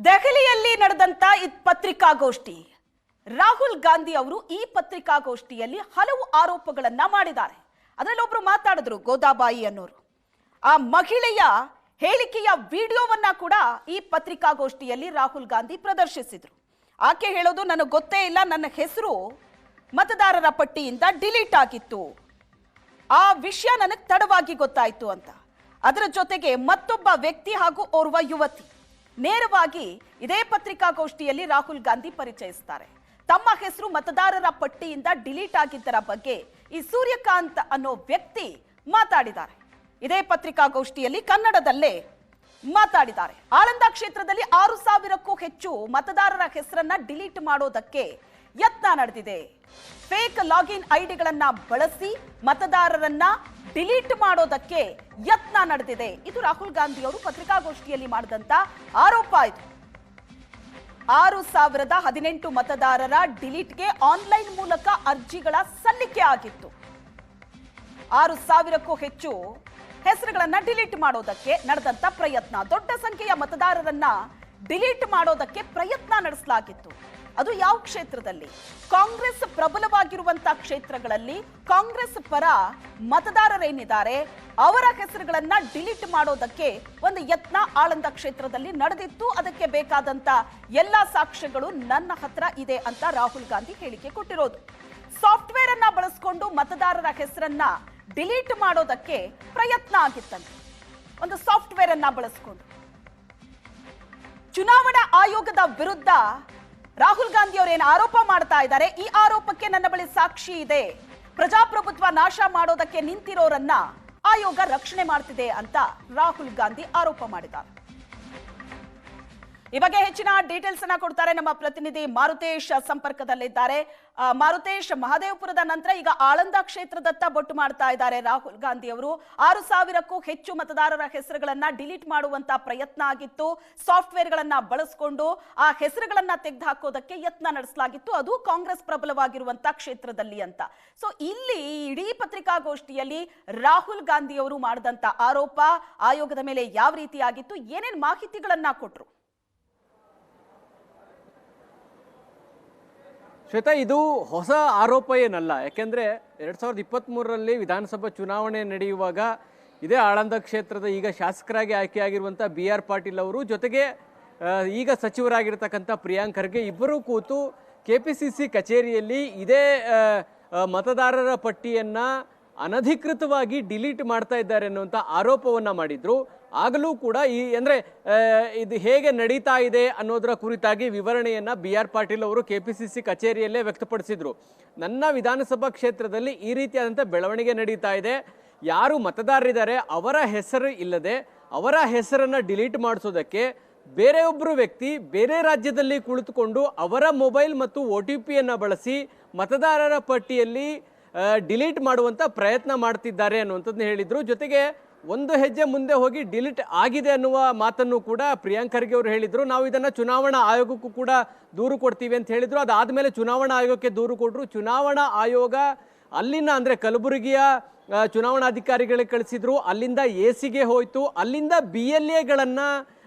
ದೆಹಲಿಯಲ್ಲಿ ನಡೆದಂತ ಈ ಪತ್ರಿಕಾಗೋಷ್ಠಿ, ರಾಹುಲ್ ಗಾಂಧಿ ಅವರು ಈ ಪತ್ರಿಕಾಗೋಷ್ಠಿಯಲ್ಲಿ ಹಲವು ಆರೋಪಗಳನ್ನ ಮಾಡಿದ್ದಾರೆ. ಅದರಲ್ಲಿ ಒಬ್ರು ಮಾತಾಡಿದ್ರು, ಗೋದಾಬಾಯಿ ಅನ್ನೋರು. ಆ ಮಹಿಳೆಯ ಹೇಳಿಕೆಯ ವಿಡಿಯೋವನ್ನ ಕೂಡ ಈ ಪತ್ರಿಕಾಗೋಷ್ಠಿಯಲ್ಲಿ ರಾಹುಲ್ ಗಾಂಧಿ ಪ್ರದರ್ಶಿಸಿದ್ರು. ಆಕೆ ಹೇಳೋದು, ನನಗೆ ಗೊತ್ತೇ ಇಲ್ಲ, ನನ್ನ ಹೆಸರು ಮತದಾರರ ಪಟ್ಟಿಯಿಂದ ಡಿಲೀಟ್ ಆಗಿತ್ತು, ಆ ವಿಷಯ ನನಗೆ ತಡವಾಗಿ ಗೊತ್ತಾಯ್ತು ಅಂತ. ಅದರ ಜೊತೆಗೆ ಮತ್ತೊಬ್ಬ ವ್ಯಕ್ತಿ ಹಾಗೂ ಓರ್ವ ಯುವತಿ ನೇರವಾಗಿ ಇದೇ ಪತ್ರಿಕಾಗೋಷ್ಠಿಯಲ್ಲಿ ರಾಹುಲ್ ಗಾಂಧಿ ಪರಿಚಯಿಸ್ತಾರೆ. ತಮ್ಮ ಹೆಸರು ಮತದಾರರ ಪಟ್ಟಿಯಿಂದ ಡಿಲೀಟ್ ಆಗಿದ್ದರ ಬಗ್ಗೆ ಈ ಸೂರ್ಯಕಾಂತ್ ಅನ್ನೋ ವ್ಯಕ್ತಿ ಮಾತಾಡಿದ್ದಾರೆ. ಇದೇ ಪತ್ರಿಕಾಗೋಷ್ಠಿಯಲ್ಲಿ ಕನ್ನಡದಲ್ಲೇ ಮಾತಾಡಿದ್ದಾರೆ. ಆಳಂದ ಕ್ಷೇತ್ರದಲ್ಲಿ 6,000ಕ್ಕೂ ಹೆಚ್ಚು ಮತದಾರರ ಹೆಸರನ್ನ ಡಿಲೀಟ್ ಮಾಡೋದಕ್ಕೆ ಯತ್ನ ನಡೆದಿದೆ. ಫೇಕ್ ಲಾಗಿನ್ ಐಡಿಗಳನ್ನ ಬಳಸಿ ಮತದಾರರನ್ನ ಡಿಲೀಟ್ ಮಾಡೋದಕ್ಕೆ ಯತ್ನ ನಡೆದಿದೆ. ಇದು ರಾಹುಲ್ ಗಾಂಧಿ ಅವರು ಪತ್ರಿಕಾಗೋಷ್ಠಿಯಲ್ಲಿ ಮಾಡಿದಂತ ಆರೋಪ. ಇದು 6,018 ಮತದಾರರ ಡಿಲೀಟ್ಗೆ ಆನ್ಲೈನ್ ಮೂಲಕ ಅರ್ಜಿಗಳ ಸಲ್ಲಿಕೆ ಆಗಿತ್ತು. 6,000ಕ್ಕೂ ಹೆಚ್ಚು ಹೆಸರುಗಳನ್ನ ಡಿಲೀಟ್ ಮಾಡೋದಕ್ಕೆ ನಡೆದಂತ ಪ್ರಯತ್ನ, ದೊಡ್ಡ ಸಂಖ್ಯೆಯ ಮತದಾರರನ್ನ ಡಿಲೀಟ್ ಮಾಡೋದಕ್ಕೆ ಪ್ರಯತ್ನ ನಡೆಸಲಾಗಿತ್ತು. ಅದು ಯಾವ ಕ್ಷೇತ್ರದಲ್ಲಿ? ಕಾಂಗ್ರೆಸ್ ಪ್ರಬಲವಾಗಿರುವಂತಹ ಕ್ಷೇತ್ರಗಳಲ್ಲಿ ಕಾಂಗ್ರೆಸ್ ಪರ ಮತದಾರರೇನಿದ್ದಾರೆ ಅವರ ಹೆಸರುಗಳನ್ನ ಡಿಲೀಟ್ ಮಾಡೋದಕ್ಕೆ ಒಂದು ಯತ್ನ ಆಳಂದ ಕ್ಷೇತ್ರದಲ್ಲಿ ನಡೆದಿತ್ತು. ಅದಕ್ಕೆ ಬೇಕಾದಂತ ಎಲ್ಲಾ ಸಾಕ್ಷ್ಯಗಳು ನನ್ನ ಹತ್ರ ಇದೆ ಅಂತ ರಾಹುಲ್ ಗಾಂಧಿ ಹೇಳಿಕೆ ಕೊಟ್ಟಿರೋದು. ಸಾಫ್ಟ್ವೇರ್ ಅನ್ನ ಬಳಸಿಕೊಂಡು ಮತದಾರರ ಹೆಸರನ್ನ ಡಿಲೀಟ್ ಮಾಡೋದಕ್ಕೆ ಪ್ರಯತ್ನ ಆಗಿತ್ತಂತೆ. ಒಂದು ಸಾಫ್ಟ್ವೇರ್ ಅನ್ನ ಬಳಸಿಕೊಂಡು ಚುನಾವಣಾ ಆಯೋಗದ ವಿರುದ್ಧ ರಾಹುಲ್ ಗಾಂಧಿ ಅವರೇನು ಆರೋಪ ಮಾಡ್ತಾ ಇದ್ದಾರೆ, ಈ ಆರೋಪಕ್ಕೆ ನನ್ನ ಬಳಿ ಸಾಕ್ಷಿ ಇದೆ, ಪ್ರಜಾಪ್ರಭುತ್ವ ನಾಶ ಮಾಡೋದಕ್ಕೆ ನಿಂತಿರೋರನ್ನ ಆಯೋಗ ರಕ್ಷಣೆ ಮಾಡ್ತಿದೆ ಅಂತ ರಾಹುಲ್ ಗಾಂಧಿ ಆರೋಪ ಮಾಡಿದ್ದಾರೆ. ಈ ಬಗ್ಗೆ ಹೆಚ್ಚಿನ ಡೀಟೇಲ್ಸ್ ಅನ್ನ ಕೊಡ್ತಾರೆ ನಮ್ಮ ಪ್ರತಿನಿಧಿ ಮಾರುತೇಶ್ ಸಂಪರ್ಕದಲ್ಲಿದ್ದಾರೆ. ಮಾರುತೇಶ್, ಮಹದೇವಪುರದ ನಂತರ ಈಗ ಆಳಂದ ಕ್ಷೇತ್ರದತ್ತ ಬೊಟ್ಟು ಮಾಡ್ತಾ ಇದ್ದಾರೆ ರಾಹುಲ್ ಗಾಂಧಿ ಅವರು. 6,000ಕ್ಕೂ ಹೆಚ್ಚು ಮತದಾರರ ಹೆಸರುಗಳನ್ನ ಡಿಲೀಟ್ ಮಾಡುವಂತ ಪ್ರಯತ್ನ ಆಗಿತ್ತು. ಸಾಫ್ಟ್ವೇರ್ ಗಳನ್ನ ಬಳಸಿಕೊಂಡು ಆ ಹೆಸರುಗಳನ್ನ ತೆಗೆದುಹಾಕೋದಕ್ಕೆ ಯತ್ನ ನಡೆಸಲಾಗಿತ್ತು. ಅದು ಕಾಂಗ್ರೆಸ್ ಪ್ರಬಲವಾಗಿರುವಂತ ಕ್ಷೇತ್ರದಲ್ಲಿ ಅಂತ. ಸೊ ಇಲ್ಲಿ ಇಡೀ ಪತ್ರಿಕಾಗೋಷ್ಠಿಯಲ್ಲಿ ರಾಹುಲ್ ಗಾಂಧಿ ಅವರು ಮಾಡಿದಂತ ಆರೋಪ ಆಯೋಗದ ಮೇಲೆ ಯಾವ ರೀತಿ ಆಗಿತ್ತು, ಏನೇನ್ ಮಾಹಿತಿಗಳನ್ನ ಕೊಟ್ರು? ಶ್ವೇತಾ, ಇದು ಹೊಸ ಆರೋಪ ಏನಲ್ಲ. ಯಾಕೆಂದರೆ 2023ರಲ್ಲಿ ವಿಧಾನಸಭಾ ಚುನಾವಣೆ ನಡೆಯುವಾಗ ಇದೇ ಆಳಂದ ಕ್ಷೇತ್ರದ ಈಗ ಶಾಸಕರಾಗಿ ಆಯ್ಕೆಯಾಗಿರುವಂಥ BR ಪಾಟೀಲ್ ಅವರು ಜೊತೆಗೆ ಈಗ ಸಚಿವರಾಗಿರ್ತಕ್ಕಂಥ ಪ್ರಿಯಾಂಕ್ ಖರ್ಗೆ ಇಬ್ಬರೂ ಕೂತು KPCC ಕಚೇರಿಯಲ್ಲಿ ಇದೇ ಮತದಾರರ ಪಟ್ಟಿಯನ್ನು ಅನಧಿಕೃತವಾಗಿ ಡಿಲೀಟ್ ಮಾಡ್ತಾ ಇದ್ದಾರೆ ಅನ್ನುವಂಥ ಆರೋಪವನ್ನು ಮಾಡಿದ್ರು. ಆಗಲೂ ಕೂಡ ಇದು ಹೇಗೆ ನಡೀತಾ ಇದೆ ಅನ್ನೋದರ ಕುರಿತಾಗಿ ವಿವರಣೆಯನ್ನು BR ಪಾಟೀಲ್ ಅವರು KPCC ಕಚೇರಿಯಲ್ಲೇ ವ್ಯಕ್ತಪಡಿಸಿದ್ರು. ನನ್ನ ವಿಧಾನಸಭಾ ಕ್ಷೇತ್ರದಲ್ಲಿ ಈ ರೀತಿಯಾದಂಥ ಬೆಳವಣಿಗೆ ನಡೀತಾ ಇದೆ, ಯಾರು ಮತದಾರರಿದ್ದಾರೆ ಅವರ ಹೆಸರು ಇಲ್ಲದೆ ಅವರ ಹೆಸರನ್ನು ಡಿಲೀಟ್ ಮಾಡಿಸೋದಕ್ಕೆ ಬೇರೆಯೊಬ್ಬರು ವ್ಯಕ್ತಿ ಬೇರೆ ರಾಜ್ಯದಲ್ಲಿ ಕುಳಿತುಕೊಂಡು ಅವರ ಮೊಬೈಲ್ ಮತ್ತು OTPಯನ್ನು ಬಳಸಿ ಮತದಾರರ ಪಟ್ಟಿಯಲ್ಲಿ ಡಿಲೀಟ್ ಮಾಡುವಂಥ ಪ್ರಯತ್ನ ಮಾಡ್ತಿದ್ದಾರೆ ಅನ್ನುವಂಥದ್ದನ್ನ ಹೇಳಿದರು. ಜೊತೆಗೆ ಒಂದು ಹೆಜ್ಜೆ ಮುಂದೆ ಹೋಗಿ ಡಿಲೀಟ್ ಆಗಿದೆ ಅನ್ನುವ ಮಾತನ್ನು ಕೂಡ ಪ್ರಿಯಾಂಕ್ ಖರ್ಗೆ ಅವರು ಹೇಳಿದರು. ನಾವು ಇದನ್ನು ಚುನಾವಣಾ ಆಯೋಗಕ್ಕೂ ಕೂಡ ದೂರು ಕೊಡ್ತೀವಿ ಅಂತ ಹೇಳಿದರು. ಅದಾದಮೇಲೆ ಚುನಾವಣಾ ಆಯೋಗಕ್ಕೆ ದೂರು ಕೊಟ್ಟರು. ಚುನಾವಣಾ ಆಯೋಗ ಅಲ್ಲಿನ ಅಂದರೆ ಕಲಬುರಗಿಯ ಚುನಾವಣಾಧಿಕಾರಿಗಳಿಗೆ ಕಳಿಸಿದ್ರು. ಅಲ್ಲಿಂದ AC ಗೆ ಹೋಯಿತು. ಅಲ್ಲಿಂದ BLAಗಳನ್ನು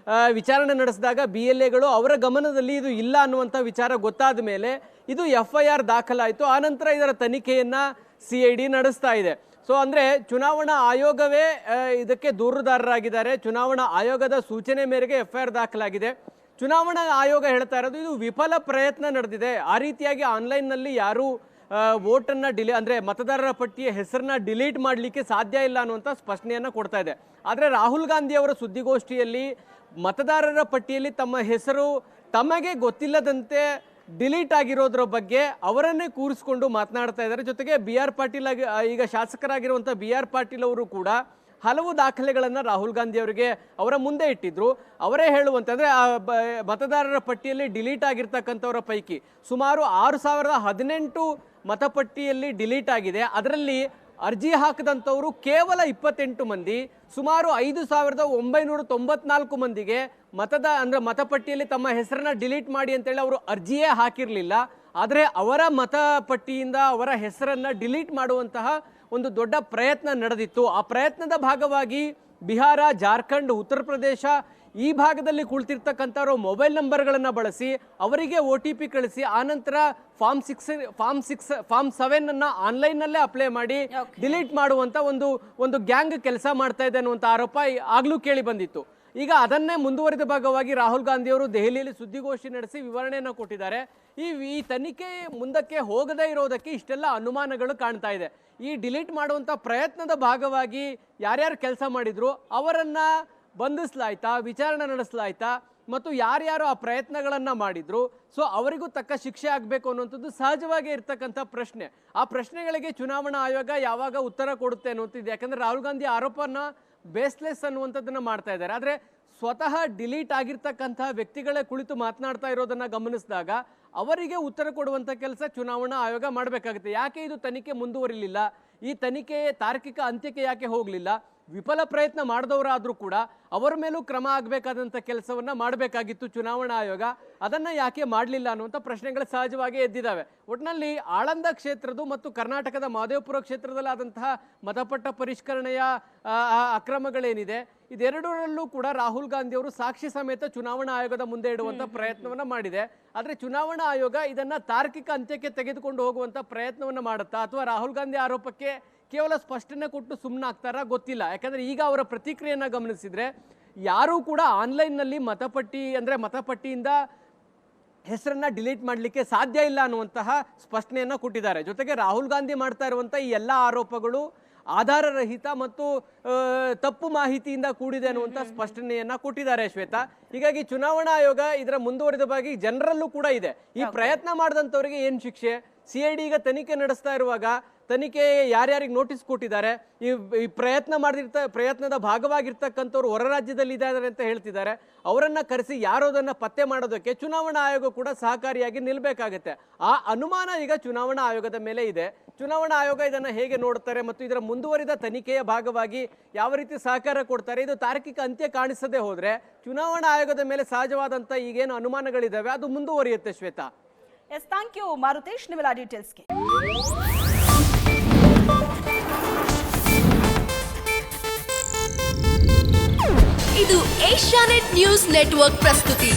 ವಿಚಾರಣೆ ನಡೆಸಿದಾಗ BLAಗಳು ಅವರ ಗಮನದಲ್ಲಿ ಇದು ಇಲ್ಲ ಅನ್ನುವಂಥ ವಿಚಾರ ಗೊತ್ತಾದ ಮೇಲೆ ಇದು FIR ದಾಖಲಾಯಿತು. ಆನಂತರ ಇದರ ತನಿಖೆಯನ್ನು CID ನಡೆಸ್ತಾ ಇದೆ. ಸೊ ಅಂದರೆ ಚುನಾವಣಾ ಆಯೋಗವೇ ಇದಕ್ಕೆ ದೂರುದಾರರಾಗಿದ್ದಾರೆ. ಚುನಾವಣಾ ಆಯೋಗದ ಸೂಚನೆ ಮೇರೆಗೆ FIR ದಾಖಲಾಗಿದೆ. ಚುನಾವಣಾ ಆಯೋಗ ಹೇಳ್ತಾ ಇರೋದು ಇದು ವಿಫಲ ಪ್ರಯತ್ನ ನಡೆದಿದೆ, ಆ ರೀತಿಯಾಗಿ ಆನ್ಲೈನ್ನಲ್ಲಿ ಯಾರೂ ವೋಟನ್ನು ಮತದಾರರ ಪಟ್ಟಿಯ ಹೆಸರನ್ನ ಡಿಲೀಟ್ ಮಾಡಲಿಕ್ಕೆ ಸಾಧ್ಯ ಇಲ್ಲ ಅನ್ನುವಂಥ ಸ್ಪಷ್ಟನೆಯನ್ನು ಕೊಡ್ತಾ ಇದೆ. ಆದರೆ ರಾಹುಲ್ ಗಾಂಧಿ ಅವರ ಸುದ್ದಿಗೋಷ್ಠಿಯಲ್ಲಿ ಮತದಾರರ ಪಟ್ಟಿಯಲ್ಲಿ ತಮ್ಮ ಹೆಸರು ತಮಗೆ ಗೊತ್ತಿಲ್ಲದಂತೆ ಡಿಲೀಟ್ ಆಗಿರೋದ್ರ ಬಗ್ಗೆ ಅವರನ್ನೇ ಕೂರಿಸ್ಕೊಂಡು ಮಾತನಾಡ್ತಾ ಇದ್ದಾರೆ. ಜೊತೆಗೆ BR ಪಾಟೀಲ್ ಈಗ ಶಾಸಕರಾಗಿರುವಂಥ BR ಪಾಟೀಲ್ ಅವರು ಕೂಡ ಹಲವು ದಾಖಲೆಗಳನ್ನು ರಾಹುಲ್ ಗಾಂಧಿ ಅವರಿಗೆ ಅವರ ಮುಂದೆ ಇಟ್ಟಿದ್ರು. ಅವರೇ ಹೇಳುವಂತೆ ಮತದಾರರ ಪಟ್ಟಿಯಲ್ಲಿ ಡಿಲೀಟ್ ಆಗಿರ್ತಕ್ಕಂಥವರ ಪೈಕಿ ಸುಮಾರು 6,018 ಮತಪಟ್ಟಿಯಲ್ಲಿ ಡಿಲೀಟ್ ಆಗಿದೆ. ಅದರಲ್ಲಿ ಅರ್ಜಿ ಹಾಕದಂಥವರು ಕೇವಲ 28 ಮಂದಿ, ಸುಮಾರು 5,994 ಮಂದಿಗೆ ಮತಪಟ್ಟಿಯಲ್ಲಿ ತಮ್ಮ ಹೆಸರನ್ನ ಡಿಲೀಟ್ ಮಾಡಿ ಅಂತೇಳಿ ಅವರು ಅರ್ಜಿಯೇ ಹಾಕಿರಲಿಲ್ಲ. ಆದರೆ ಅವರ ಮತಪಟ್ಟಿಯಿಂದ ಅವರ ಹೆಸರನ್ನ ಡಿಲೀಟ್ ಮಾಡುವಂತಹ ಒಂದು ದೊಡ್ಡ ಪ್ರಯತ್ನ ನಡೆದಿತ್ತು. ಆ ಪ್ರಯತ್ನದ ಭಾಗವಾಗಿ ಬಿಹಾರ, ಜಾರ್ಖಂಡ್, ಉತ್ತರ ಪ್ರದೇಶ ಈ ಭಾಗದಲ್ಲಿ ಕುಳಿತಿರ್ತಕ್ಕಂಥವ್ರು ಮೊಬೈಲ್ ನಂಬರ್ಗಳನ್ನು ಬಳಸಿ ಅವರಿಗೆ OTP ಕಳಿಸಿ ಆನಂತರ ಫಾರ್ಮ್ 7 ಅನ್ನ ಆನ್ಲೈನ್ನಲ್ಲೇ ಅಪ್ಲೈ ಮಾಡಿ ಡಿಲೀಟ್ ಮಾಡುವಂತ ಒಂದು ಗ್ಯಾಂಗ್ ಕೆಲಸ ಮಾಡ್ತಾ ಇದೆ ಅನ್ನುವಂಥ ಆರೋಪ ಆಗ್ಲೂ ಕೇಳಿ ಬಂದಿತ್ತು. ಈಗ ಅದನ್ನೇ ಮುಂದುವರಿದ ಭಾಗವಾಗಿ ರಾಹುಲ್ ಗಾಂಧಿ ಅವರು ದೆಹಲಿಯಲ್ಲಿ ಸುದ್ದಿಗೋಷ್ಠಿ ನಡೆಸಿ ವಿವರಣೆಯನ್ನು ಕೊಟ್ಟಿದ್ದಾರೆ. ಈ ತನಿಖೆ ಮುಂದಕ್ಕೆ ಹೋಗದೇ ಇರೋದಕ್ಕೆ ಇಷ್ಟೆಲ್ಲ ಅನುಮಾನಗಳು ಕಾಣ್ತಾ ಇದೆ. ಈ ಡಿಲೀಟ್ ಮಾಡುವಂಥ ಪ್ರಯತ್ನದ ಭಾಗವಾಗಿ ಯಾರ್ಯಾರು ಕೆಲಸ ಮಾಡಿದ್ರು ಅವರನ್ನ ಬಂಧಿಸಲಾಯ್ತಾ, ವಿಚಾರಣೆ ನಡೆಸಲಾಯ್ತಾ, ಮತ್ತು ಯಾರ್ಯಾರು ಆ ಪ್ರಯತ್ನಗಳನ್ನು ಮಾಡಿದ್ರು, ಸೊ ಅವರಿಗೂ ತಕ್ಕ ಶಿಕ್ಷೆ ಆಗಬೇಕು ಅನ್ನುವಂಥದ್ದು ಸಹಜವಾಗಿ ಇರ್ತಕ್ಕಂಥ ಪ್ರಶ್ನೆ. ಆ ಪ್ರಶ್ನೆಗಳಿಗೆ ಚುನಾವಣಾ ಆಯೋಗ ಯಾವಾಗ ಉತ್ತರ ಕೊಡುತ್ತೆ ಅನ್ನುವಂಥದ್ದು. ಯಾಕಂದ್ರೆ ರಾಹುಲ್ ಗಾಂಧಿ ಆರೋಪನ ಬೇಸ್ಲೆಸ್ ಅನ್ನುವಂಥದ್ದನ್ನ ಮಾಡ್ತಾ ಇದ್ದಾರೆ. ಆದರೆ ಸ್ವತಃ ಡಿಲೀಟ್ ಆಗಿರ್ತಕ್ಕಂತಹ ವ್ಯಕ್ತಿಗಳೇ ಕುಳಿತು ಮಾತನಾಡ್ತಾ ಇರೋದನ್ನ ಗಮನಿಸಿದಾಗ ಅವರಿಗೆ ಉತ್ತರ ಕೊಡುವಂಥ ಕೆಲಸ ಚುನಾವಣಾ ಆಯೋಗ ಮಾಡಬೇಕಾಗುತ್ತೆ. ಯಾಕೆ ಇದು ತನಿಖೆ ಮುಂದುವರಿಲಿಲ್ಲ, ಈ ತನಿಖೆ ತಾರ್ಕಿಕ ಅಂತ್ಯಕ್ಕೆ ಯಾಕೆ ಹೋಗಲಿಲ್ಲ, ವಿಫಲ ಪ್ರಯತ್ನ ಮಾಡಿದವರಾದರೂ ಕೂಡ ಅವರ ಮೇಲೂ ಕ್ರಮ ಆಗಬೇಕಾದಂಥ ಕೆಲಸವನ್ನ ಮಾಡಬೇಕಾಗಿತ್ತು ಚುನಾವಣಾ ಆಯೋಗ, ಅದನ್ನ ಯಾಕೆ ಮಾಡಲಿಲ್ಲ ಅನ್ನುವಂಥ ಪ್ರಶ್ನೆಗಳು ಸಹಜವಾಗಿ ಎದ್ದಿದ್ದಾವೆ. ಒಟ್ಟಿನಲ್ಲಿ ಆಳಂದ ಕ್ಷೇತ್ರದ್ದು ಮತ್ತು ಕರ್ನಾಟಕದ ಮಹದೇವಪುರ ಕ್ಷೇತ್ರದಲ್ಲಾದಂತಹ ಮತಪಟ್ಟ ಪರಿಷ್ಕರಣೆಯ ಅಕ್ರಮಗಳೇನಿದೆ, ಇದೆರಡರಲ್ಲೂ ಕೂಡ ರಾಹುಲ್ ಗಾಂಧಿ ಅವರು ಸಾಕ್ಷಿ ಸಮೇತ ಚುನಾವಣಾ ಆಯೋಗದ ಮುಂದೆ ಇಡುವಂತ ಪ್ರಯತ್ನವನ್ನ ಮಾಡಿದೆ. ಆದ್ರೆ ಚುನಾವಣಾ ಆಯೋಗ ಇದನ್ನ ತಾರ್ಕಿಕ ಅಂತ್ಯಕ್ಕೆ ತೆಗೆದುಕೊಂಡು ಹೋಗುವಂತ ಪ್ರಯತ್ನವನ್ನ ಮಾಡುತ್ತಾ ಅಥವಾ ರಾಹುಲ್ ಗಾಂಧಿ ಆರೋಪಕ್ಕೆ ಕೇವಲ ಸ್ಪಷ್ಟನೆ ಕೊಟ್ಟು ಸುಮ್ಮನಾಗ್ತಾರ ಗೊತ್ತಿಲ್ಲ. ಯಾಕಂದ್ರೆ ಈಗ ಅವರ ಪ್ರತಿಕ್ರಿಯೆಯನ್ನ ಗಮನಿಸಿದ್ರೆ ಯಾರೂ ಕೂಡ ಆನ್ಲೈನ್ನಲ್ಲಿ ಮತಪಟ್ಟಿಯಿಂದ ಹೆಸರನ್ನ ಡಿಲೀಟ್ ಮಾಡಲಿಕ್ಕೆ ಸಾಧ್ಯ ಇಲ್ಲ ಅನ್ನುವಂತಹ ಸ್ಪಷ್ಟನೆಯನ್ನ ಕೊಟ್ಟಿದ್ದಾರೆ. ಜೊತೆಗೆ ರಾಹುಲ್ ಗಾಂಧಿ ಮಾಡ್ತಾ ಇರುವಂತ ಈ ಎಲ್ಲ ಆರೋಪಗಳು ಆಧಾರರಹಿತ ಮತ್ತು ತಪ್ಪು ಮಾಹಿತಿಯಿಂದ ಕೂಡಿದೆ ಅನ್ನುವಂಥ ಸ್ಪಷ್ಟನೆಯನ್ನ ಕೊಟ್ಟಿದ್ದಾರೆ ಶ್ವೇತಾ. ಹೀಗಾಗಿ ಚುನಾವಣಾ ಆಯೋಗ ಇದರ ಮುಂದುವರಿದ ಭಾಗಿ ಜನರಲ್ಲೂ ಕೂಡ ಇದೆ. ಈ ಪ್ರಯತ್ನ ಮಾಡಿದಂಥವ್ರಿಗೆ ಏನು ಶಿಕ್ಷೆ, CID ಈಗ ತನಿಖೆ ನಡೆಸ್ತಾ ಇರುವಾಗ ತನಿಖೆ ಯಾರ್ಯಾರಿಗೆ ನೋಟಿಸ್ ಕೊಟ್ಟಿದ್ದಾರೆ, ಈ ಪ್ರಯತ್ನದ ಭಾಗವಾಗಿರ್ತಕ್ಕಂಥವ್ರು ಹೊರ ರಾಜ್ಯದಲ್ಲಿ ಇದ್ದಾರೆ ಅಂತ ಹೇಳ್ತಿದ್ದಾರೆ, ಅವರನ್ನ ಕರೆಸಿ ಯಾರೋದನ್ನ ಪತ್ತೆ ಮಾಡೋದಕ್ಕೆ ಚುನಾವಣಾ ಆಯೋಗ ಕೂಡ ಸಹಕಾರಿಯಾಗಿ ನಿಲ್ಬೇಕಾಗತ್ತೆ. ಆ ಅನುಮಾನ ಈಗ ಚುನಾವಣಾ ಆಯೋಗದ ಮೇಲೆ ಇದೆ. ಚುನಾವಣಾ ಆಯೋಗ ಇದನ್ನ ಹೇಗೆ ನೋಡ್ತಾರೆ ಮತ್ತು ಇದರ ಮುಂದುವರಿದ ತನಿಖೆಯ ಭಾಗವಾಗಿ ಯಾವ ರೀತಿ ಸಹಕಾರ ಕೊಡ್ತಾರೆ, ಇದು ತಾರ್ಕಿಕ ಅಂತ್ಯ ಕಾಣಿಸದೆ ಹೋದ್ರೆ ಚುನಾವಣಾ ಆಯೋಗದ ಮೇಲೆ ಸಹಜವಾದಂತ ಈಗೇನು ಅನುಮಾನಗಳಿದಾವೆ ಅದು ಮುಂದುವರಿಯುತ್ತೆ Shweta. Yes, thank you Maruthesh ನಿಮ್ಮೆಲ್ಲ ಡೀಟೇಲ್ಸ್ಗೆ. ಇದು ಏಷ್ಯಾನೆಟ್ ನ್ಯೂಸ್ ನೆಟ್ವರ್ಕ್ ಪ್ರಸ್ತುತಿ.